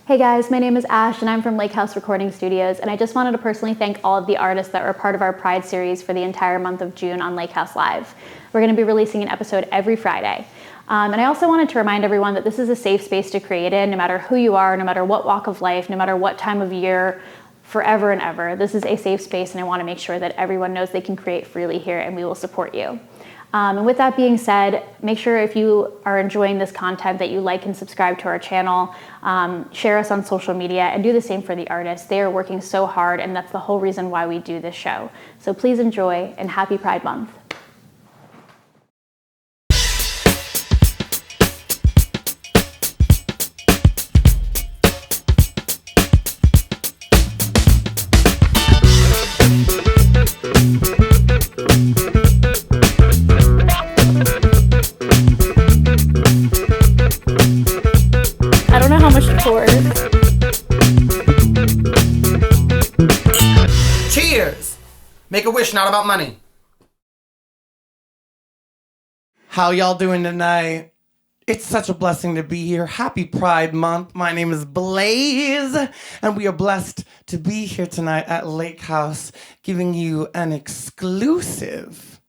Hey guys, my name is Ash and I'm from Lakehouse Recording Studios, and I just wanted to personally thank all of the artists that were part of our Pride series for the entire month of June on Lakehouse Live. We're going to be releasing an episode every Friday. And I also wanted to remind everyone that this is a safe space to create in, no matter who you are, no matter what walk of life, no matter what time of year, forever and ever. This is a safe space, and I want to make sure that everyone knows they can create freely here, and we will support you. And with that being said, make sure if you are enjoying this content that you like and subscribe to our channel, share us on social media, and do the same for the artists. They are working so hard, and that's the whole reason why we do this show. So please enjoy, and happy Pride Month. Cheers! Make a wish, not about money. How y'all doing tonight? It's such a blessing to be here. Happy Pride Month. My name is Blaise, and we are blessed to be here tonight at Lakehouse, giving you an exclusive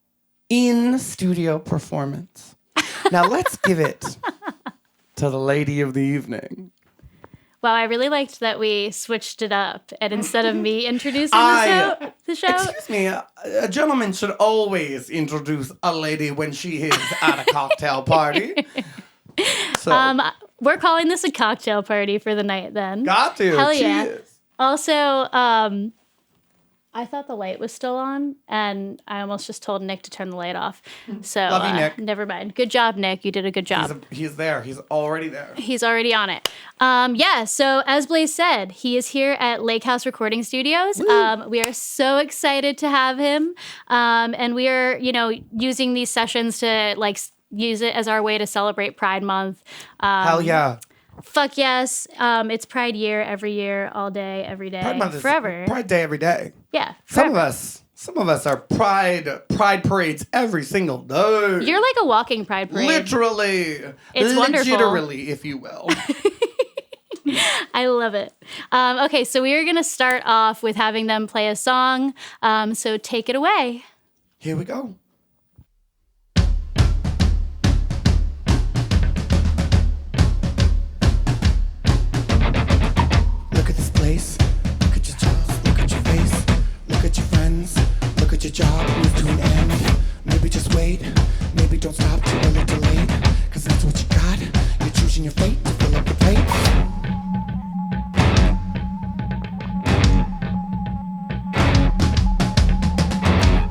in-studio performance. Now let's give it to the lady of the evening. Wow, I really liked that we switched it up, and instead of me introducing the show. Excuse me, a gentleman should always introduce a lady when she is at a cocktail party. So. We're calling this a cocktail party for the night then. Got to. Hell Cheers. yeah. Also, I thought the light was still on, and I almost just told Nick to turn the light off. So, love you, Nick. Never mind. Good job, Nick. You did a good job. He's there. He's already there. He's already on it. So as Blaise said, he is here at Lakehouse Recording Studios. We are so excited to have him. And we are, using these sessions to use it as our way to celebrate Pride Month. Hell yeah. Fuck yes. It's Pride year, every year, all day, every day. Pride Month forever. Is Pride Day every day. Yeah. Forever. Some of us are pride parades every single day. You're like a walking pride parade. Literally. It's wonderful. Literally, if you will. I love it. Okay, so we are going to start off with having them play a song. So take it away. Here we go. Look at this place. Look at your jaws. Look at your face. Look at your friends. Look at your job. Move to an end. Maybe just wait. Maybe don't stop too early, too late. Cause that's what you got. You're choosing your fate to fill up the plate.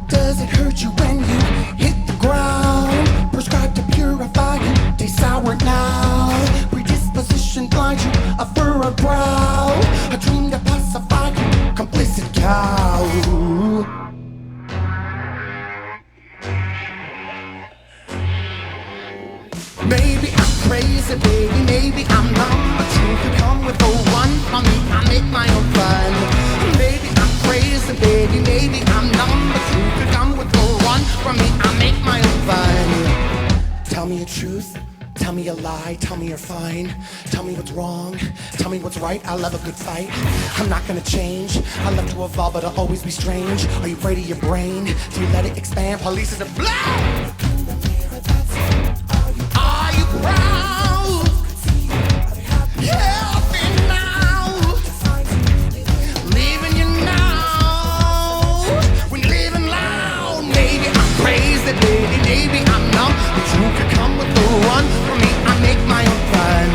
Does it hurt you when you hit the ground? Prescribed to purify you. Taste sour now. Predisposition blinds you. A furrowed brow. A dream to pacify you. Complicit cow. Maybe I'm crazy, baby, maybe I'm numb, but you could come with a one from me, I make my own fun. Maybe I'm crazy, baby, maybe I'm numb, but you could come with a one from me, I make my own fun. Tell me a truth, tell me a lie, tell me you're fine, tell me what's wrong, tell me what's right, I love a good fight. I'm not gonna change, I love to evolve, but I'll always be strange. Are you afraid of your brain? Do you let it expand? Police is a blah! Proud. Help me now. Leaving you now. When living loud. Maybe I'm crazy, baby. Maybe I'm numb. But you could come with the one. For me, I make my own fun.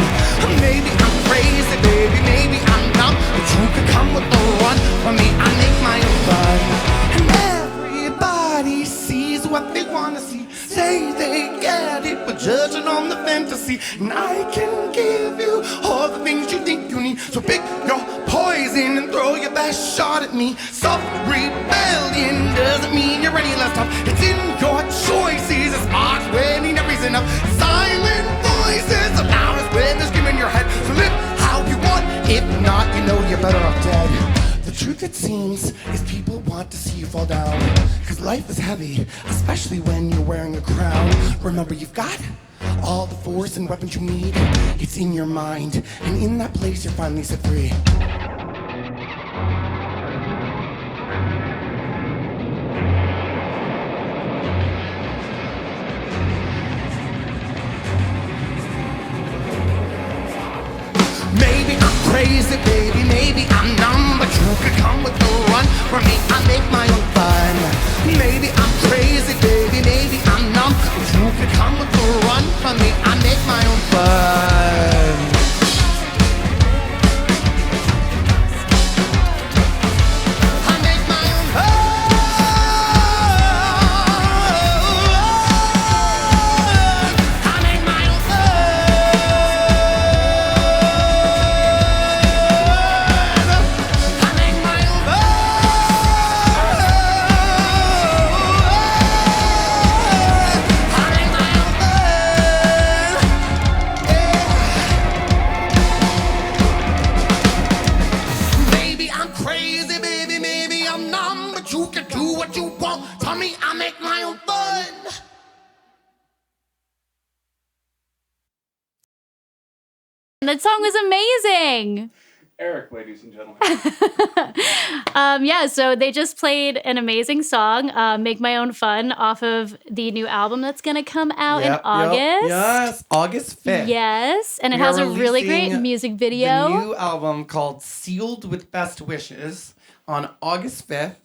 Maybe I'm crazy, baby. Maybe I'm numb. But you could come with the one. For me, I make my own fun. And everybody sees what they wanna see. Say they get it, but judging on the fantasy. And I can give you all the things you think you need. So pick your poison and throw your best shot at me. Soft rebellion doesn't mean you're any less tough. It's in your choices. It's marks when enough is enough. Silent voices are loudest when they're screaming in your head. So live how you want. If not, you know you're better off dead. The truth, it seems, is people want to see you fall down. Cause life is heavy, especially when you're wearing a crown. Remember, you've got All the force and weapons you need, it's in your mind. And in that place, you're finally set free. Maybe I'm crazy, baby, maybe I'm numb, but you could come with the run. For me, I make my own fun. Maybe I'm crazy, baby, maybe I'm numb, but you could come with the run. For me, I make my own fun. I make my own fun. I make my own Maybe I'm crazy, baby, maybe I'm numb, but you can do what you want. Tell me I make my own fun. That song was amazing. Eric, ladies and gentlemen. Yeah, so they just played an amazing song, Make My Own Fun, off of the new album that's going to come out in August. Yes, August 5th. Yes, and it We has are a really great releasing music video. The new album called Sealed with Best Wishes on August 5th.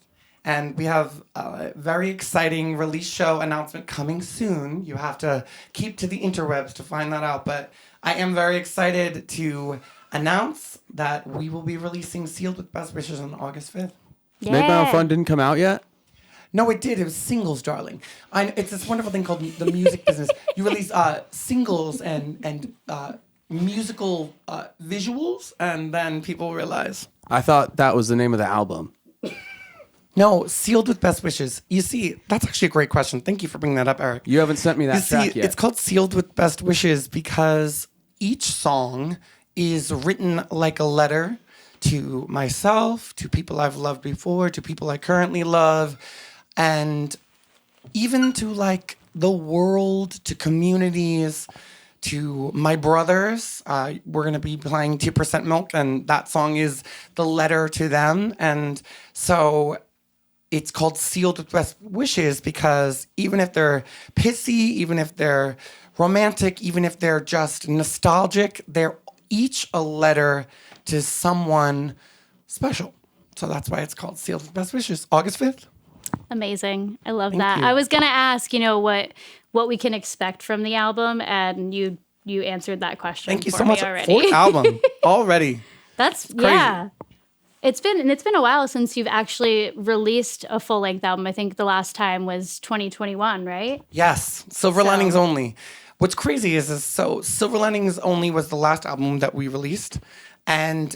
And we have a very exciting release show announcement coming soon. You have to keep to the interwebs to find that out. But I am very excited to announce that we will be releasing Sealed with Best Wishes on August 5th. Yeah. Make My Own Fun didn't come out yet? No, it did. It was singles, darling. It's this wonderful thing called the music business. You release singles and musical visuals, and then people realize. I thought that was the name of the album. No, Sealed with Best Wishes. You see, that's actually a great question. Thank you for bringing that up, Eric. You haven't sent me that You track see, yet. it's called Sealed with Best Wishes because each song is written like a letter to myself, to people I've loved before, to people I currently love, and even to like the world, to communities, to my brothers. We're going to be playing 2% Milk, and that song is the letter to them. And so it's called Sealed with Best Wishes because even if they're pissy, even if they're romantic, even if they're just nostalgic, they're each a letter to someone special. So that's why it's called Sealed with Best Wishes. August 5th. Amazing. I love Thank that. you. I was going to ask, what we can expect from the album, and you answered that question Thank you for so me much. already. Fourth album already. That's crazy. yeah. It's been a while since you've actually released a full length album. I think the last time was 2021, right? Yes, Silver Linings Only. What's crazy is so Silver Linings Only was the last album that we released, and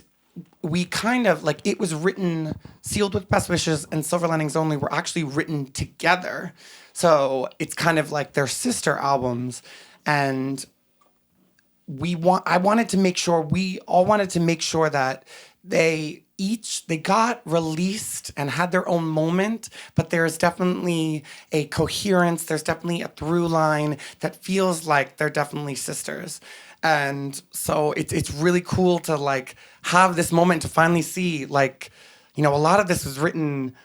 we kind of like it was written. Sealed with Best Wishes and Silver Linings Only were actually written together, so it's kind of like their sister albums, and we wanted to make sure that they got released and had their own moment, but there's definitely a coherence, there's definitely a through line that feels like they're definitely sisters. And so it's really cool to like have this moment to finally see like, a lot of this was written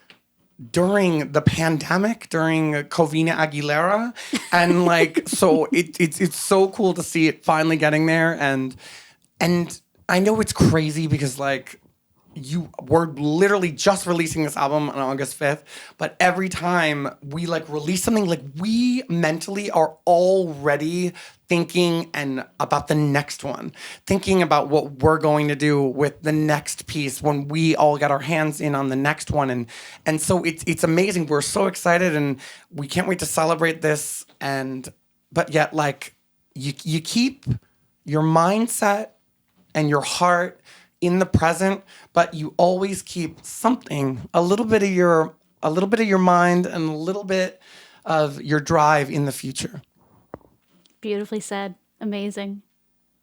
during the pandemic, during Covina Aguilera. And like, so it's so cool to see it finally getting there. And I know it's crazy because like, we're literally just releasing this album on August 5th, but every time we like release something, like we mentally are already thinking and about the next one, thinking about what we're going to do with the next piece when we all get our hands in on the next one. And so it's amazing. We're so excited and we can't wait to celebrate this. But yet like you keep your mindset and your heart in the present, but you always keep something, a little bit of your mind and a little bit of your drive in the future. Beautifully said. Amazing.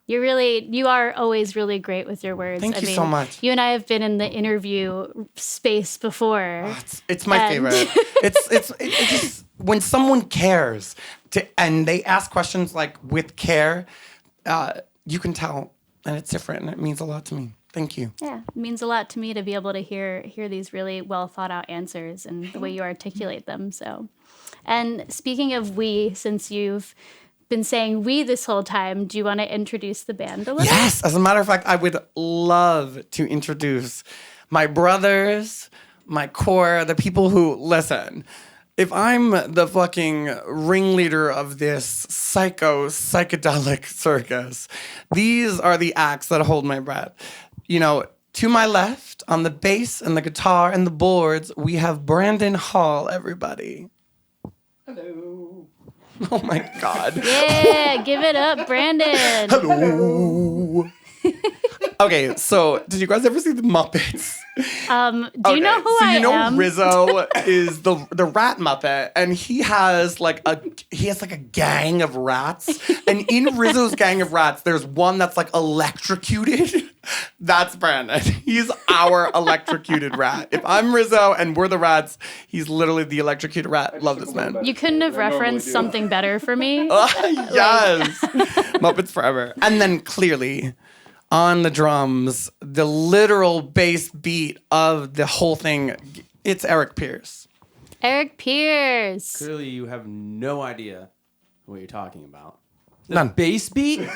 You are always really great with your words. Thank you so much. You and I have been in the interview space before. It's my favorite. It's just when someone cares and they ask questions like with care. You can tell, and it's different, and it means a lot to me. Thank you. Yeah, it means a lot to me to be able to hear these really well thought out answers and the way you articulate them. So, and speaking of we, since you've been saying we this whole time, do you want to introduce the band a little? Yes, as a matter of fact, I would love to introduce my brothers, my core, the people who listen. If I'm the fucking ringleader of this psychedelic circus, these are the acts that hold my breath. You know, to my left, on the bass and the guitar and the boards, we have Brandon Hall, everybody. Hello. Oh my God. Yeah, give it up, Brandon. Hello. Okay, so did you guys ever see the Muppets? Do you know who I am? So you know Rizzo is the rat Muppet, and he has like a gang of rats. And in Rizzo's gang of rats, there's one that's like electrocuted. That's Brandon. He's our electrocuted rat. If I'm Rizzo and we're the rats, he's literally the electrocuted rat. Love this man. You couldn't have referenced something better for me. Yes. Muppets forever. And then clearly on the drums, the literal bass beat of the whole thing, it's Eric Pierce. Eric Pierce. Clearly, you have no idea what you're talking about. The None. bass beat?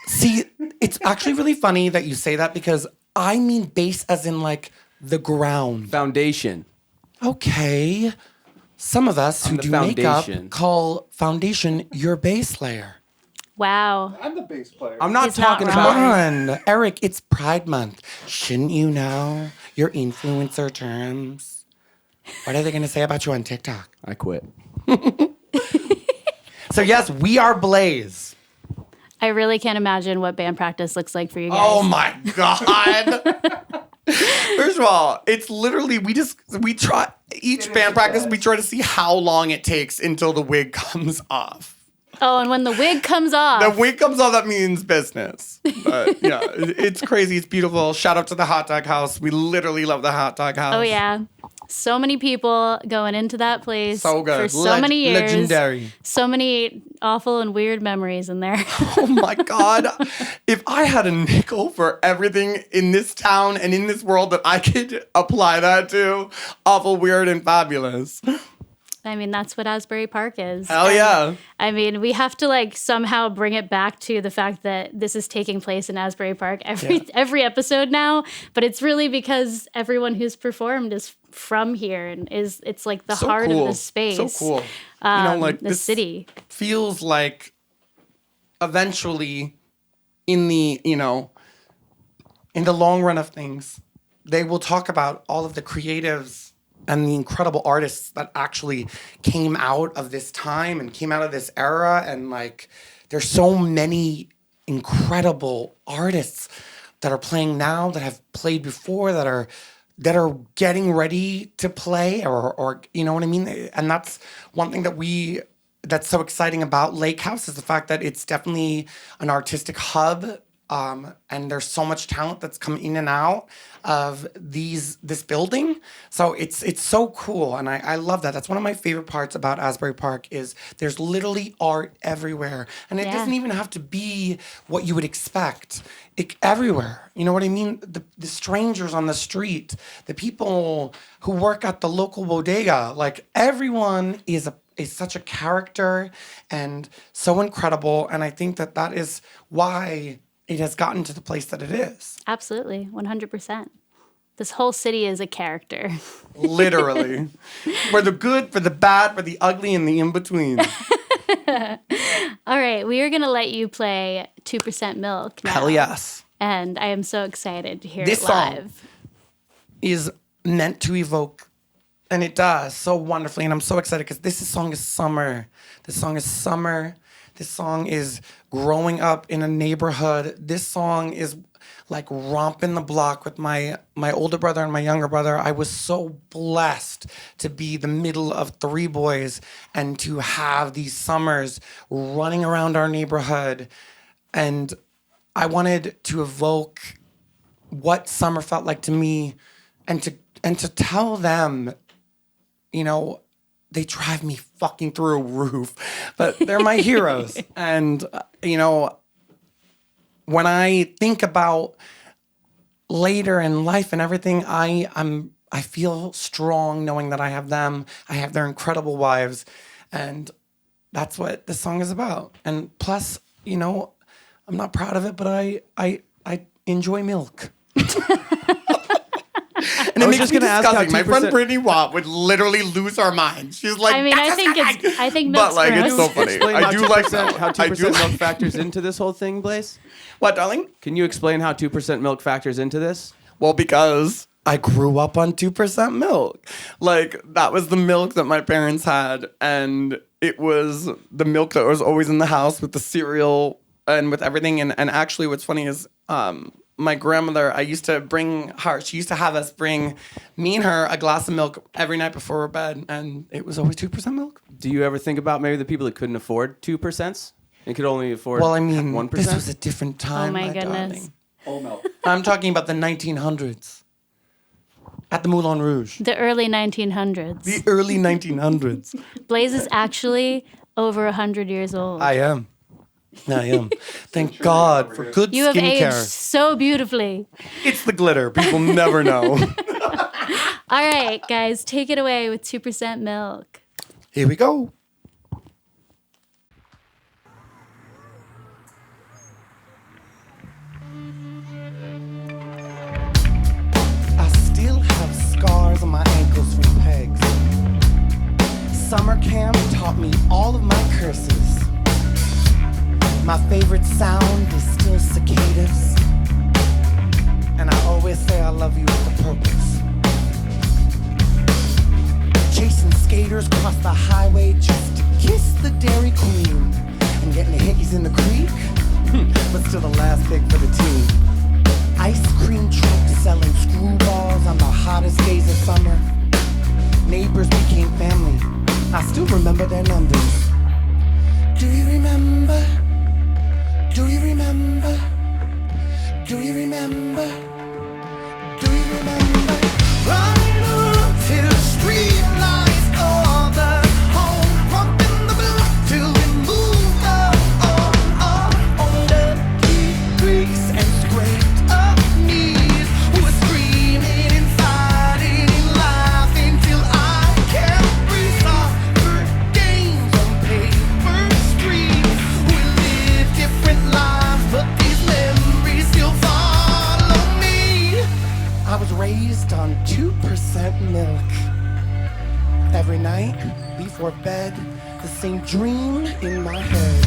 See, it's actually really funny that you say that because I mean bass as in like the ground. Foundation. Okay. Some of us who the do foundation. makeup call foundation your bass layer. Wow. I'm the bass player. I'm not He's not talking wrong. Come about. on, Eric, it's Pride Month. Shouldn't you know your influencer terms? What are they going to say about you on TikTok? I quit. So yes, we are Blaise. I really can't imagine what band practice looks like for you guys. Oh my God. First of all, it's literally, we try, each band practice, we try to see how long it takes until the wig comes off. Oh, and when the wig comes off. The wig comes off, that means business. But yeah, it's crazy. It's beautiful. Shout out to the Hot Dog House. We literally love the Hot Dog House. Oh, yeah. So many people going into that place So good. for so many years. Legendary. So many awful and weird memories in there. Oh my God. If I had a nickel for everything in this town and in this world that I could apply that to, awful, weird, and fabulous. I mean, that's what Asbury Park is. Hell And, yeah. I mean, we have to like somehow bring it back to the fact that this is taking place in Asbury Park every episode now, but it's really because everyone who's performed is from here and it's like the So heart cool. of the space. So cool. Like the this city. feels like eventually in the, in the long run of things, they will talk about all of the creatives and the incredible artists that actually came out of this time and came out of this era. And like, there's so many incredible artists that are playing now, that have played before, that are getting ready to play, or you know what I mean? And that's one thing that's so exciting about Lakehouse, is the fact that it's definitely an artistic hub. And there's so much talent that's come in and out of this building. So it's so cool. And I love that. That's one of my favorite parts about Asbury Park, is there's literally art everywhere. And it doesn't even have to be what you would expect. Everywhere. You know what I mean? The strangers on the street, the people who work at the local bodega, like everyone is such a character and so incredible. And I think that is why it has gotten to the place that it is. Absolutely, 100%. This whole city is a character. Literally. For the good, for the bad, for the ugly, and the in-between. All right, we are going to let you play 2% Milk now. Hell yes. And I am so excited to hear This it live. song is meant to evoke, and it does so wonderfully. And I'm so excited because this song is summer. This song is summer. This song is growing up in a neighborhood. This song is like romping the block with my older brother and my younger brother. I was so blessed to be the middle of three boys and to have these summers running around our neighborhood. And I wanted to evoke what summer felt like to me, and to tell them, they drive me fucking through a roof, but they're my heroes. And, you know, when I think about later in life and everything, I feel strong knowing that I have them. I have their incredible wives, and that's what this song is about. And plus, you know, I'm not proud of it, but I enjoy milk. And it makes me disgusting. My friend Brittany Watt would literally lose her mind. She's like, I mean, I think milk's But like, gross. it's so funny. Explain I how do like 2%, how 2% like- milk factors into this whole thing, Blaise. What, darling? Can you explain how 2% milk factors into this? Well, because I grew up on 2% milk. Like, that was the milk that my parents had. And it was the milk that was always in the house with the cereal and with everything. And actually, what's funny is my grandmother, I used to bring her, she used to have us bring me and her a glass of milk every night before bed. And it was always 2% milk. Do you ever think about maybe the people that couldn't afford 2% and could only afford Well, I mean, 1%? this was a different time, my my goodness. darling. I'm talking about the 1900s. At the Moulin Rouge. The early 1900s. The early 1900s. Blaise is actually over 100 years old. I am. Thank God for good You have aged skincare. so beautifully. It's the glitter. People never know. All right, guys, take it away with 2% milk. Here we go. I still have scars on my ankles from pegs. Summer camp taught me all of my curses. My favorite sound is still cicadas. And I always say I love you with a purpose. Chasing skaters across the highway just to kiss the Dairy Queen. And getting the hickeys in the creek, but still the last pick for the team. Ice cream trucks selling screwballs on the hottest days of summer. Neighbors became family. I still remember their numbers. Do you remember? Do you remember? Do you remember? Do you remember? Running up till the street lights all the home, pumping the blood till we move on dirty creeks and scraped up knees. We're screaming and fighting and laughing till I can't breathe. Soccer games on paper streets. We live different lives, but these memories still follow me. I was raised on 2% milk. Every night before bed, the same dream in my head.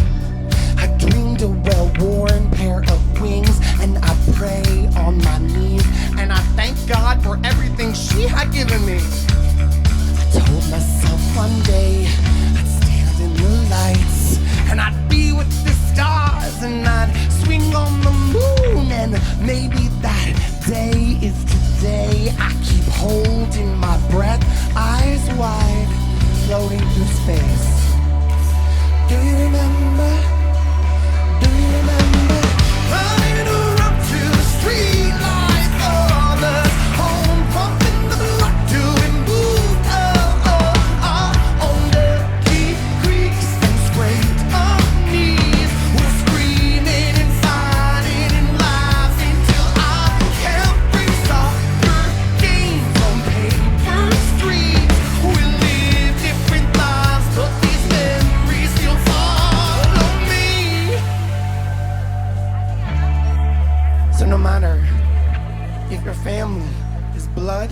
I dreamed a well-worn pair of wings, and I pray on my knees, and I thank God for everything she had given me. I told myself one day I'd stand in the lights, and I'd be with the stars, and I'd swing on the moon, and maybe that day is today. I keep holding my breath, eyes wide, floating through space. Do you remember? Do you remember? Running around to the street lights, all us home, pumping the blood till we moved on dirty creeks and scraped up knees. We're screaming and fighting and laughing till I can't breathe. Soccer games on paper streets. We live different lives, but these memories still follow me. So no matter if your family is blood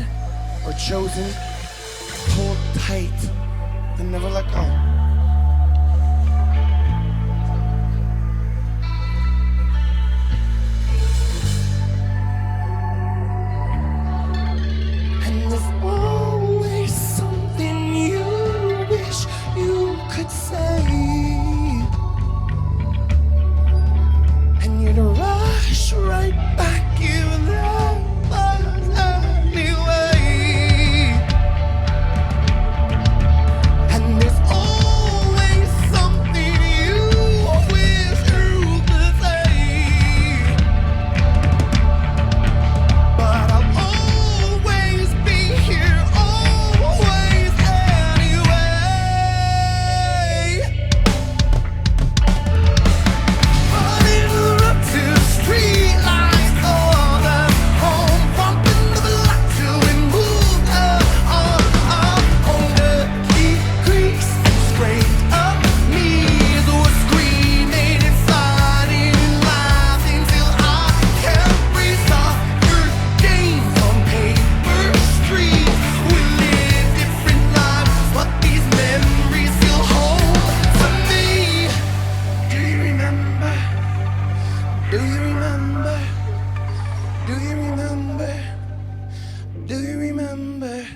or chosen, hold tight and never let go. And there's always something you wish you could say. And you'd rush right back if there was any way. And there's always Do you remember? Do you remember?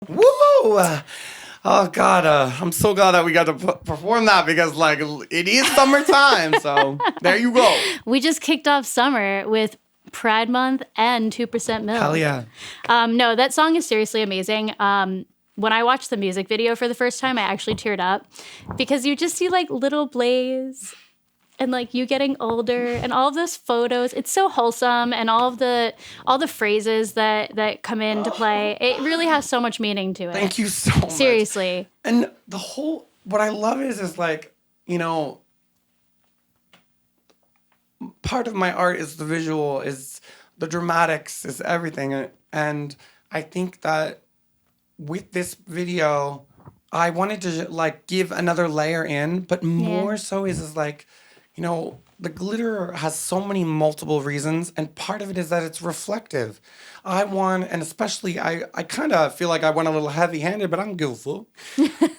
Woo! Oh God, I'm so glad that we got to perform that because like it is summertime. So there you go. We just kicked off summer with Pride Month and 2% Milk. Hell yeah. No, that song is seriously amazing. When I watched the music video for the first time, I actually teared up because you just see like little Blaise and like you getting older and all of those photos. It's so wholesome, and all the phrases that come into play. It really has so much meaning to it. Thank you so much. Seriously. And the whole, what I love is like, you know, part of my art is the visual, is the dramatics, is everything. And I think that with this video, I wanted to like give another layer in, but more so is like, you know, the glitter has so many multiple reasons, and part of it is that it's reflective. I want, and especially I kind of feel like I went a little heavy-handed, but I'm gooful.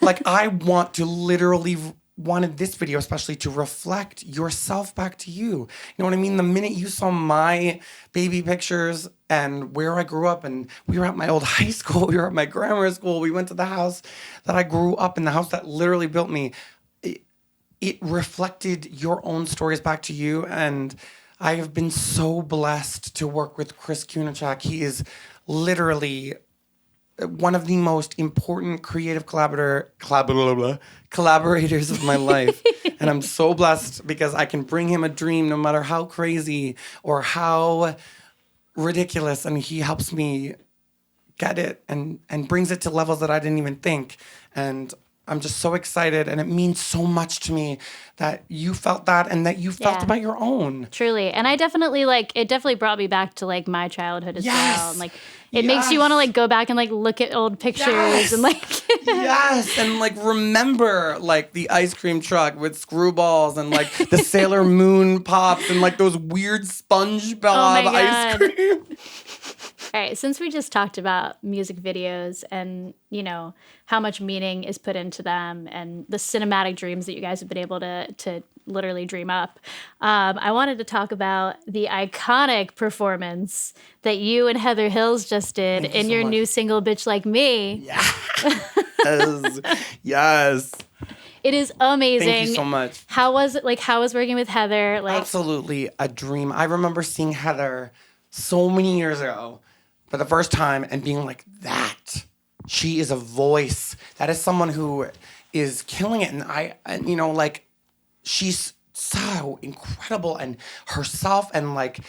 Like I want to literally wanted this video especially to reflect yourself back to you. You know what I mean? The minute you saw my baby pictures and where I grew up, and we were at my old high school, we were at my grammar school, we went to the house that I grew up in, the house that literally built me. It reflected your own stories back to you, and I have been so blessed to work with Chris Kunachak. He is literally one of the most important creative collaborators of my life. And I'm so blessed because I can bring him a dream no matter how crazy or how ridiculous, and he helps me get it and brings it to levels that I didn't even think. And I'm just so excited, and it means so much to me that you felt that and that you felt about your own. Truly. And I definitely it definitely brought me back to like my childhood as well. And like it makes you want to like go back and like look at old pictures and like Yes, and like remember like the ice cream truck with screwballs and like the Sailor Moon pops and like those weird SpongeBob ice cream. All right, since we just talked about music videos and, you know, how much meaning is put into them and the cinematic dreams that you guys have been able to literally dream up, I wanted to talk about the iconic performance that you and Heather Hills just did in your new single, Bitch Like Me. Yes. Yes. It is amazing. Thank you so much. How was it? Like, how was working with Heather? Like, absolutely a dream. I remember seeing Heather so many years ago for the first time and being like, that. She is a voice. That is someone who is killing it. And you know, like, she's so incredible and herself, and like,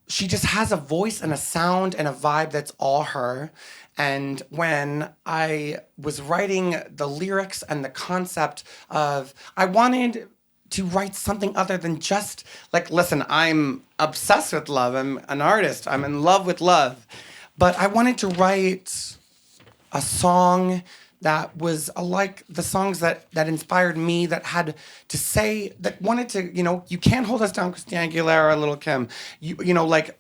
she just has a voice and a sound and a vibe that's all her. And when I was writing the lyrics and the concept of, I wanted to write something other than just like, listen, I'm obsessed with love. I'm an artist. I'm in love with love. But I wanted to write a song that was like the songs that inspired me, that had to say, that wanted to, you know, you can't hold us down, Christina Aguilera, Little Kim. You know, like,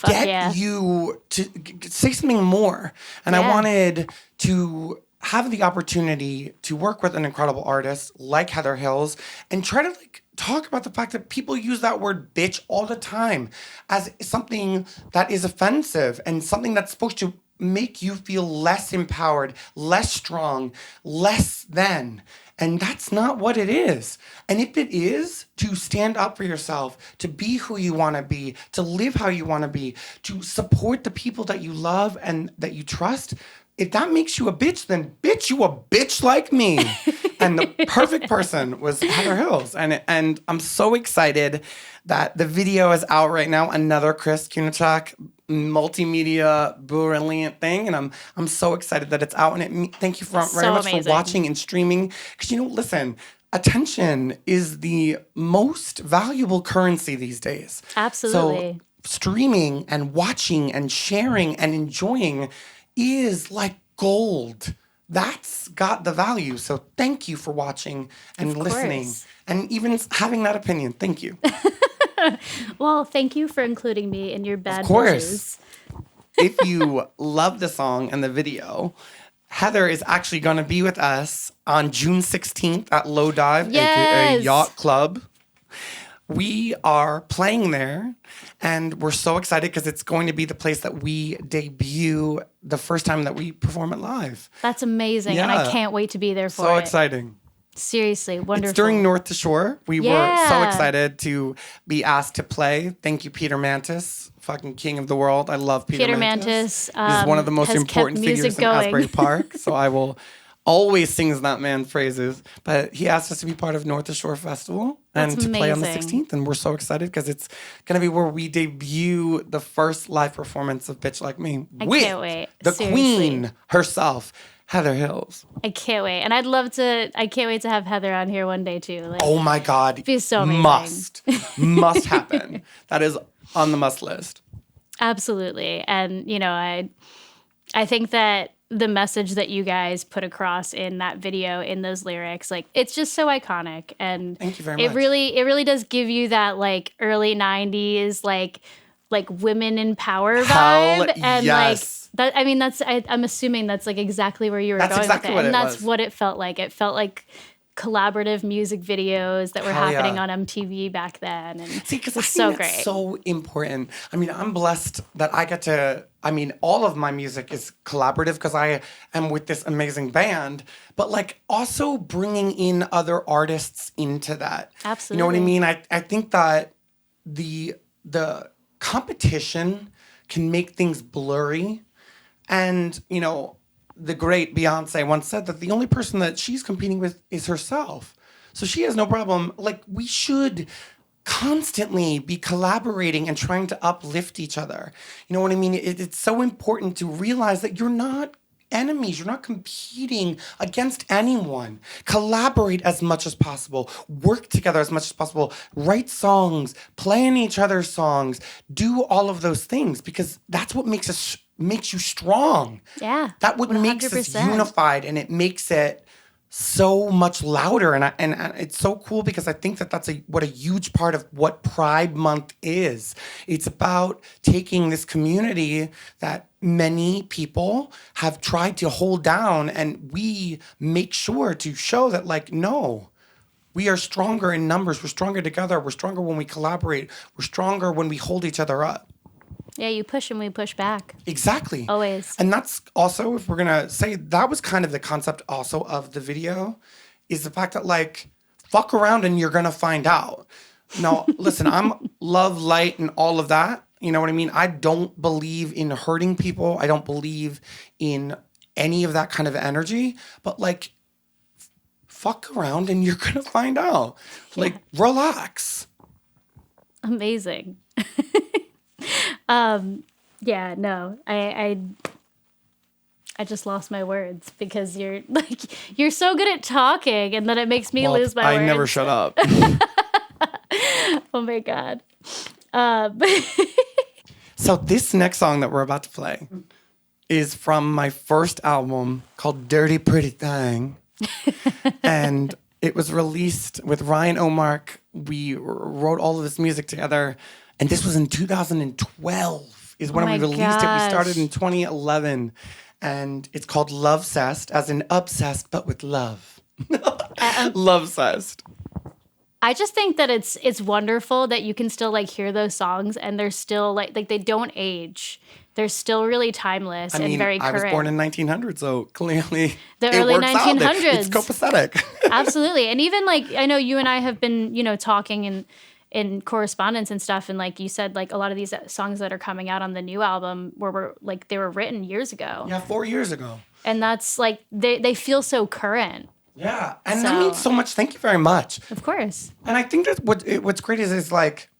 get you to say something more. And I wanted to have the opportunity to work with an incredible artist like Heather Hills and try to like talk about the fact that people use that word bitch all the time as something that is offensive and something that's supposed to make you feel less empowered, less strong, less than. And that's not what it is. And if it is, to stand up for yourself, to be who you want to be, to live how you want to be, to support the people that you love and that you trust, if that makes you a bitch, then bitch, you a bitch like me. And the perfect person was Heather Hills. And I'm so excited that the video is out right now. Another Chris Kunachak multimedia brilliant thing. And I'm so excited that it's out. And thank you very much for watching and streaming. Because, you know, listen, attention is the most valuable currency these days. Absolutely. So streaming and watching and sharing and enjoying is like gold. That's got the value. So thank you for watching and listening and even having that opinion. Thank you. Well, thank you for including me in your bad Of course. wishes. If you love the song and the video, Heather is actually going to be with us on June 16th at Low Dive, aka Yacht Club. we are playing there, and we're so excited because it's going to be the place that we debut the first time that we perform it live. That's amazing, and I Yeah. can't wait to be there for So it. exciting. Seriously, wonderful. It's during North to Shore. We were so Yeah. excited to be asked to play. Thank you, Peter Mantis, fucking king of the world. I love Peter Mantis. He's one of the most has important kept music figures in going. Asbury Park. So I will always sing that man phrases. But he asked us to be part of North to Shore Festival and That's to play on the amazing. 16th. And we're so excited because it's going to be where we debut the first live performance of Bitch Like Me I with can't wait. the Seriously. queen herself, Heather Hills. I can't wait, and I can't wait to have Heather on here one day too. Like, Oh my God. Be so amazing. Must happen. That is on the must list. absolutely, and I think that the message that you guys put across in that video, in those lyrics, like it's just so iconic, and Thank you very it much. really does give you that like early '90s like women in power Hell vibe, and yes. like that. I mean, I'm assuming that's like exactly where you were That's going exactly with what it, and it that's was. what it felt like. It felt like collaborative music videos that were Hell happening yeah. on MTV back then, and See, because it's I so think great. that's so important. I mean, I'm blessed that I get to. I mean, all of my music is collaborative because I am with this amazing band. But like, also bringing in other artists into that. Absolutely. You know what I mean? I think that the competition can make things blurry, and the great Beyonce once said that the only person that she's competing with is herself. So she has no problem. Like, we should constantly be collaborating and trying to uplift each other. You know what I mean? It's so important to realize that you're not enemies. You're not competing against anyone. Collaborate as much as possible. Work together as much as possible. Write songs. Play in each other's songs. Do all of those things because that's what makes you strong. Yeah, That what makes us 100%. unified, and it makes it so much louder. And it's so cool because I think that that's what a huge part of what Pride Month is. It's about taking this community that many people have tried to hold down, and we make sure to show that, like, no, we are stronger in numbers. We're stronger together. We're stronger when we collaborate. We're stronger when we hold each other up. Yeah, you push and we push back. Exactly. Always. And that's also, if we're going to say, that was kind of the concept also of the video, is the fact that, like, fuck around and you're going to find out. Now, listen, I'm love, light, and all of that. You know what I mean? I don't believe in hurting people. I don't believe in any of that kind of energy. But, like, fuck around and you're going to find out. Like, relax. Amazing. Yeah, no, I just lost my words because you're so good at talking, and then it makes me lose my words. I never shut up. Oh my God. So this next song that we're about to play is from my first album called Dirty Pretty Thing. And it was released with Ryan Omark. We wrote all of this music together. And this was in 2012 is when Oh we my released it. We gosh. started in 2011. And it's called Lovesessed, as in obsessed, but with love. Lovesessed. I just think that it's wonderful that you can still like hear those songs and they're still like they don't age. They're still really timeless and very I current. was born in 1900, so clearly The it early works out. 1900s. It's copacetic. Absolutely. And even like I know you and I have been, talking in correspondence and stuff, and like you said, like a lot of these songs that are coming out on the new album were like they were written years ago. Yeah, 4 years ago. And that's like they feel so current. Yeah, and So- that means so much. Thank you very much. Of course. And I think that what's great is like,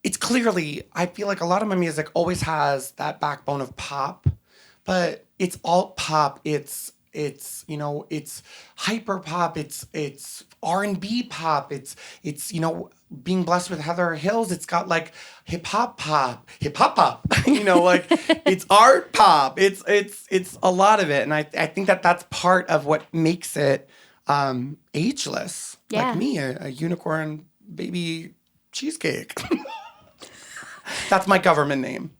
it's clearly, I feel like a lot of my music always has that backbone of pop, but it's alt pop. It's hyper pop. It's R&B pop. It's being blessed with Heather Hills. It's got like hip hop pop. Like it's art pop. It's a lot of it, and I think that that's part of what makes it ageless. Yeah. Like me, a unicorn baby cheesecake. That's my government name.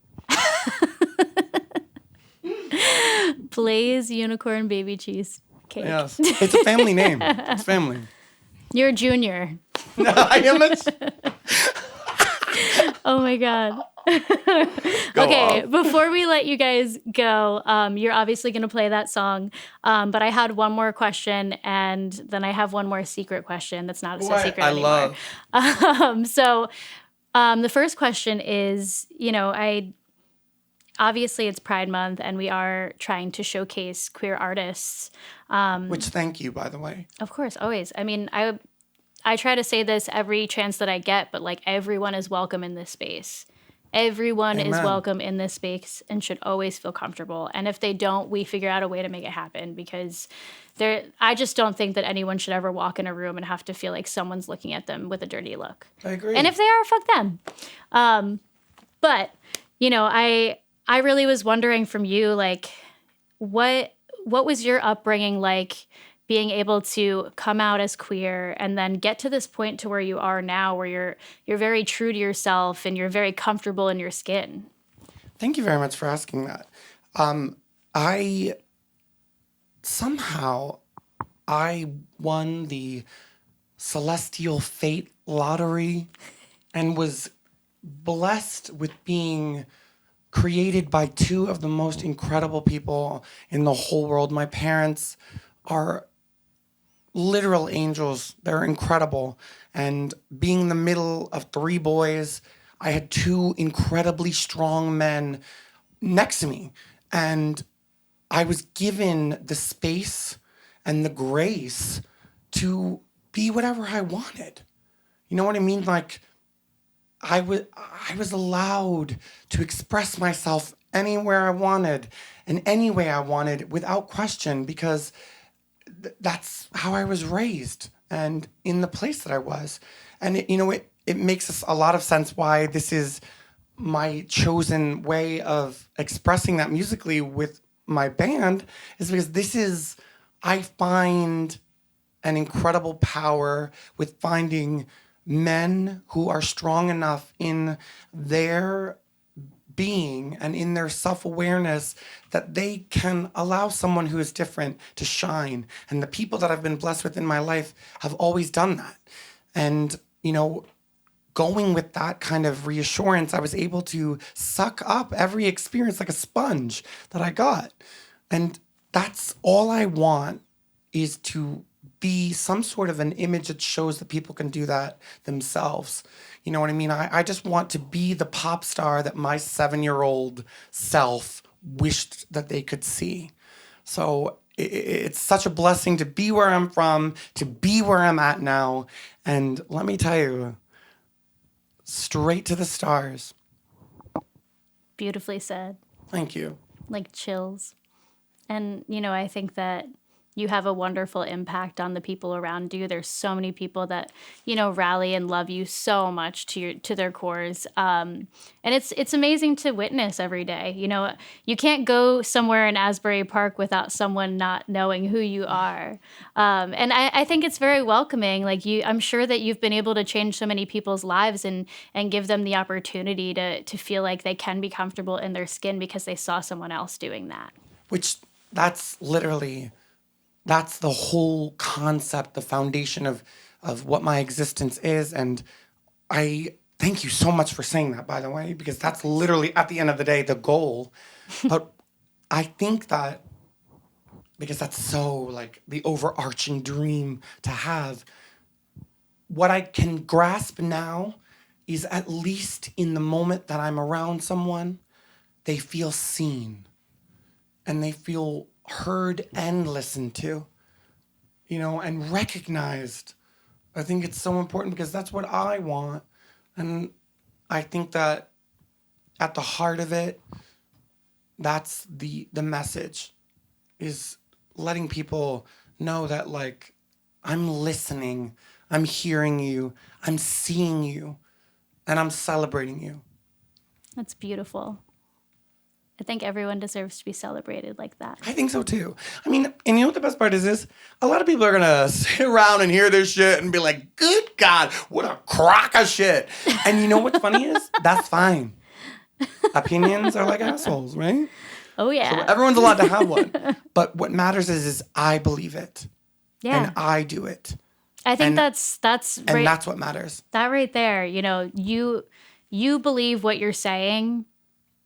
Blaise Unicorn Baby Cheese Cake. Yes, it's a family name. It's family. You're a junior. I am Oh my God. Go Okay, off. before we let you guys go, you're obviously going to play that song. But I had one more question, and then I have one more secret question that's not so secret I anymore. The first question is, obviously it's Pride Month, and we are trying to showcase queer artists. Which thank you, by the way. Of course, always. I mean, I try to say this every chance that I get, but like everyone is welcome in this space. Everyone is Amen. welcome in this space and should always feel comfortable. And if they don't, we figure out a way to make it happen, because I just don't think that anyone should ever walk in a room and have to feel like someone's looking at them with a dirty look. I agree. And if they are, fuck them. But I really was wondering from you, like, what was your upbringing like, being able to come out as queer and then get to this point to where you are now, where you're very true to yourself and you're very comfortable in your skin? Thank you very much for asking that. I won the celestial fate lottery and was blessed with being created by two of the most incredible people in the whole world. My parents are literal angels. They're incredible. And being the middle of three boys, I had two incredibly strong men next to me. And I was given the space and the grace to be whatever I wanted. You know what I mean? Like, I was allowed to express myself anywhere I wanted and any way I wanted without question, because that's how I was raised and in the place that I was. And it makes a lot of sense why this is my chosen way of expressing that musically with my band, is because I find an incredible power with finding men who are strong enough in their being and in their self-awareness that they can allow someone who is different to shine. And the people that I've been blessed with in my life have always done that. And, going with that kind of reassurance, I was able to suck up every experience like a sponge that I got. And that's all I want, is to be some sort of an image that shows that people can do that themselves. You know what I mean? I just want to be the pop star that my 7-year-old self wished that they could see. So it's such a blessing to be where I'm from, to be where I'm at now. And let me tell you, straight to the stars. Beautifully said. Thank you. Like chills. And, I think that you have a wonderful impact on the people around you. There's so many people that, rally and love you so much to their cores. And it's amazing to witness every day. You can't go somewhere in Asbury Park without someone not knowing who you are. And I think it's very welcoming. Like I'm sure that you've been able to change so many people's lives and give them the opportunity to feel like they can be comfortable in their skin because they saw someone else doing that. Which that's the whole concept, the foundation of what my existence is. And I thank you so much for saying that, by the way, because that's literally, at the end of the day, the goal. But I think that, because that's so like the overarching dream to have, what I can grasp now is, at least in the moment that I'm around someone, they feel seen and they feel heard and listened to, and recognized. I think it's so important, because that's what I want. And I think that at the heart of it, that's the message, is letting people know that, like, I'm listening, I'm hearing you, I'm seeing you, and I'm celebrating you. That's beautiful. I think everyone deserves to be celebrated like that. I think so too. I mean, and you know what the best part is? A lot of people are gonna sit around and hear this shit and be like, good God, what a crock of shit. And you know what's funny is? That's fine. Opinions are like assholes, right? Oh, yeah. So everyone's allowed to have one. But what matters is I believe it. Yeah. And I do it. I think And- that's And right, that's what matters. that right there. You know, you believe what you're saying,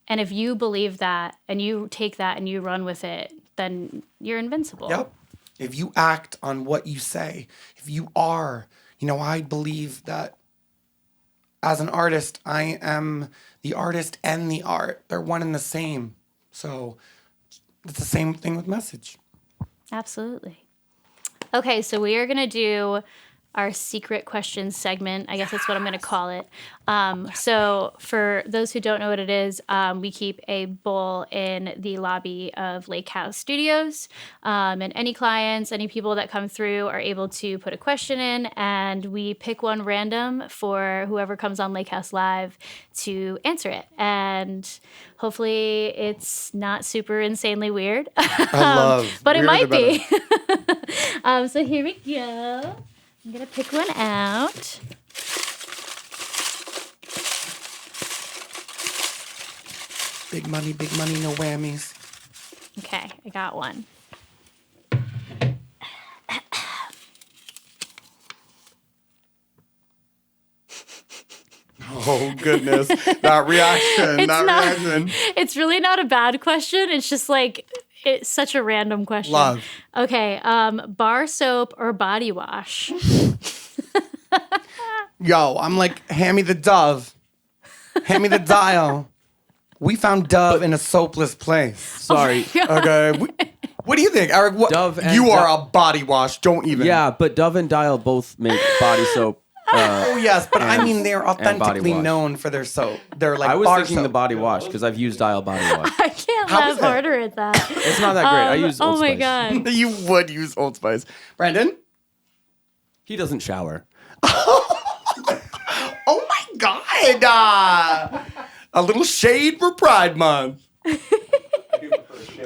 and if you believe that and you take that and you run with it, then you're invincible. Yep. If you act on what you say, if you are, I believe that as an artist, I am the artist and the art. They're one and the same. So it's the same thing with message. Absolutely. Okay, so we are going to do our secret questions segment. I guess that's what I'm going to call it. So for those who don't know what it is, we keep a bowl in the lobby of Lakehouse Studios. And any clients, any people that come through are able to put a question in, and we pick one random for whoever comes on Lakehouse Live to answer it. And hopefully it's not super insanely weird. But it might be. So here we go. I'm going to pick one out. Big money, no whammies. Okay, I got one. Oh, goodness. That reaction. Reaction. It's really not a bad question. It's just like, it's such a random question. Love. Okay, bar soap or body wash? Yo, I'm like, hand me the Dove. Hand me the dial. We found Dove in a soapless place. Sorry. Okay. What do you think, Eric? Dove and you are Dove- a body wash. Don't even. Yeah, but Dove and Dial both make body soap. Oh, yes. But I mean, they're body authentically wash. known for their soap. They're like I was bar thinking soap. the body wash because I've used Dial body wash. I can't How laugh is it? harder at that. It's not that great. I use Old Oh my Spice. God. You would use Old Spice. Brandon? He doesn't shower. Oh, my God. A little shade for Pride Month.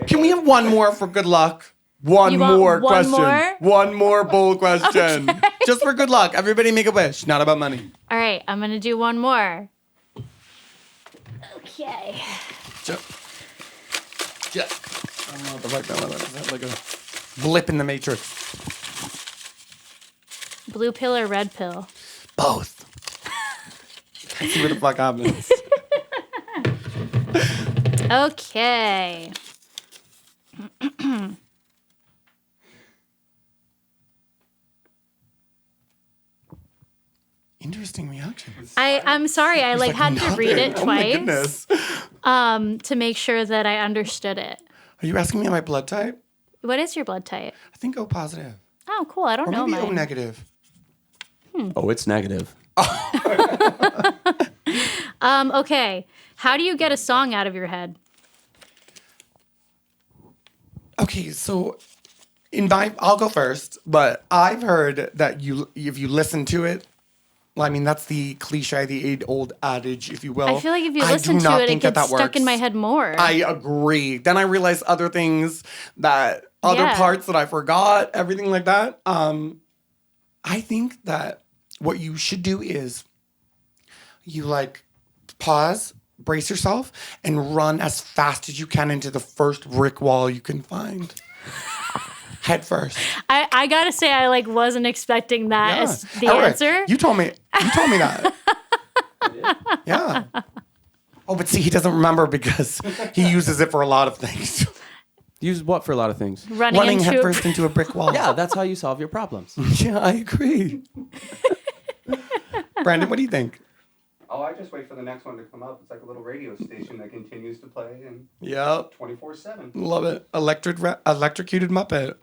Can we have one more for good luck? One You want more one question. more? One more bold question. Just for good luck. Everybody make a wish. Not about money. All right, I'm going to do one more. Okay. Yeah. I don't know what the fuck that was. Is that like a blip in the matrix? Blue pill or red pill? Both. Let's see what the fuck happens. Okay. Interesting reaction. I'm sorry, I like had to read it Oh my twice goodness. to make sure that I understood it. Are you asking me my blood type? What is your blood type? I think O positive. Oh, cool. I don't Or know maybe O mine. negative. Oh, it's negative. Okay. How do you get a song out of your head? Okay, so I'll go first, but I've heard that if you listen to it, well, I mean, that's the cliche, the old adage, if you will. I feel like if you I listen do to not it, it think that gets that stuck in works. my head more. I agree. Then I realized other things other Yeah. parts that I forgot, everything like that. I think that what you should do is you like pause, brace yourself, and run as fast as you can into the first brick wall you can find. Head first. I gotta say, I like wasn't expecting that as the All right. answer. You told me that. Yeah. Oh, but see, he doesn't remember because he uses it for a lot of things. Use what for a lot of things? into Running headfirst into a brick wall. Yeah, that's how you solve your problems. Yeah, I agree. Brandon, what do you think? Oh, I just wait for the next one to come up. It's like a little radio station that continues to play and Yep. 24/7. Love it. Electrocuted Muppet.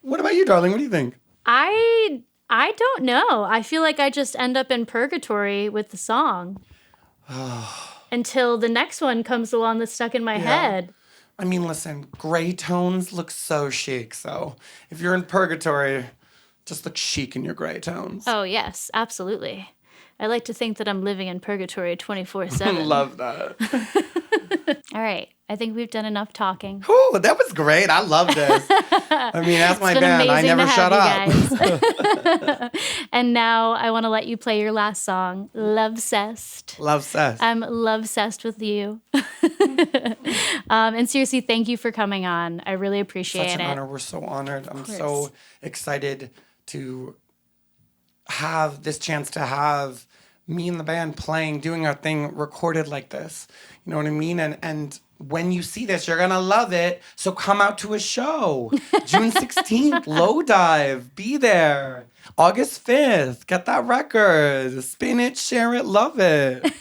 What about you, darling? What do you think? I don't know. I feel like I just end up in purgatory with the song until the next one comes along that's stuck in my head. I mean, listen, gray tones look so chic. So if you're in purgatory, just look chic in your gray tones. Oh yes, absolutely. I like to think that I'm living in purgatory 24/7. Love that. All right, I think we've done enough talking. Ooh, that was great. I love this. I mean, that's my It's been band. I amazing never to shut have up. you guys. And now I want to let you play your last song, Lovesessed. Lovesessed. I'm lovesessed with you. And seriously, thank you for coming on. I really appreciate Such an it. honor. We're so honored. I'm so excited to have this chance to have me and the band playing, doing our thing, recorded like this. You know what I mean? And when you see this, you're gonna love it. So come out to a show. June 16th, Low Dive. Be there. August 5th, get that record. Spin it, share it, love it.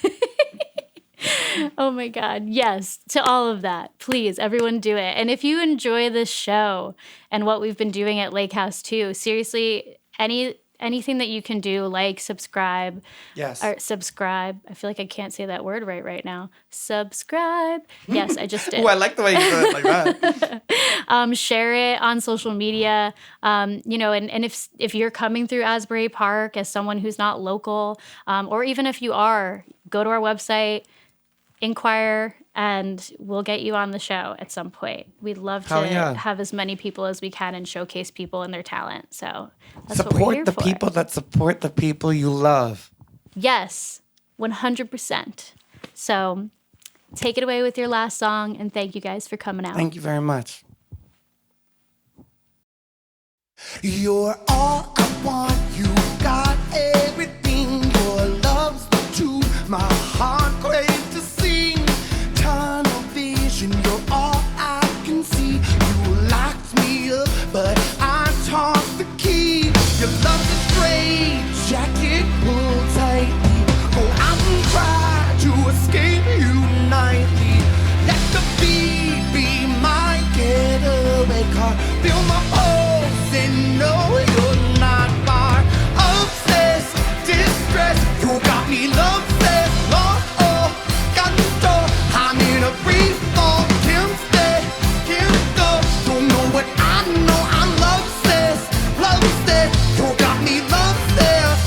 Oh my God. Yes, to all of that. Please, everyone do it. And if you enjoy this show and what we've been doing at Lakehouse too, seriously, anything that you can do, like subscribe. Yes. Or subscribe. I feel like I can't say that word right now. Subscribe. Yes, I just did. Ooh, I like the way you said it like that. Share it on social media. And if you're coming through Asbury Park as someone who's not local, or even if you are, go to our website, inquire, and we'll get you on the show at some point. We'd love to have as many people as we can and showcase people and their talent. So that's what we're here Support the for. people that support the people you love. Yes, 100%. So take it away with your last song, and thank you guys for coming out. Thank you very much. You're all I want, you got everything. Your love's the truth, my heart craves to sing. Tunnel vision, you're all I can see. You locked me up, but I tossed the key. Your love's a straight jacket, pull tightly. Go out and try to escape you nightly. Let the beat be my getaway car. Feel my pulse and know you're not far. Obsessed, distressed, you got me lovesessed, lost, oh, got the door. I'm in a free fall, can't stay, can't go. Don't know what I know, I'm lovesessed, lovesessed, you got me lovesessed.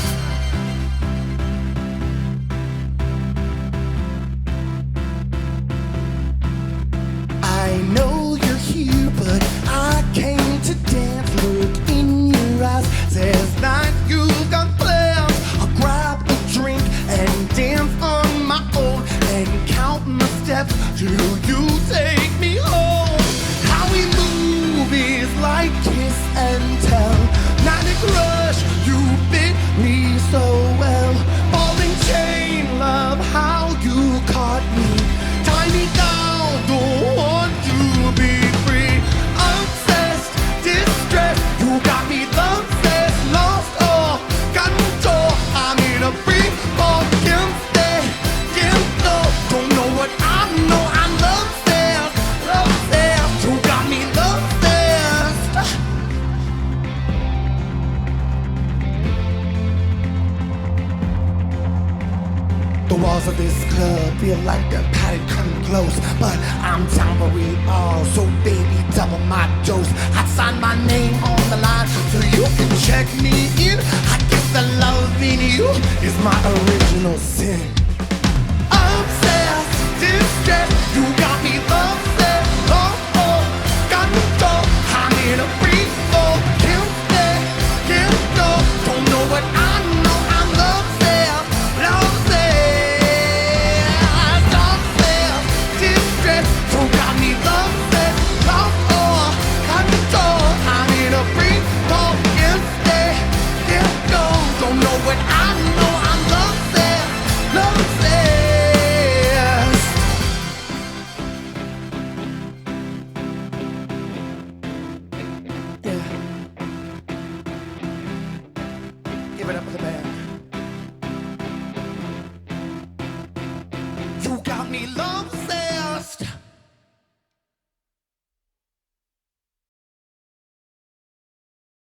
I know you're here, but I came to dance. Look in your eyes, says that you got plans. I'll grab a drink and dance on my own and count my steps till you take me home. How we move is like kiss and tell. Manic rush, you fit me so well. Falling chain, love how you caught me. Tie me down, don't want to be free. Obsessed, distressed, you got me lovesessed, lost, oh, got control. I'm in a free fall, can't stay, can't go. Don't know what I know, I'm lovesessed, lovesessed, you got me lovesessed. The walls of this club feel like they're padded, come close. But I'm down for it all, so baby, double my dose. I sign my name on the line so you can check me in. I guess the love in you is my original sin. Obsessed, distressed, you got me obsessed. Oh, oh, got me go. I'm in a free fall, can't stay, can't go. Don't know what I know, I'm obsessed, obsessed. What I know, I'm lovesessed, lovesessed. Yeah. Give it up for the band. You got me lovesessed.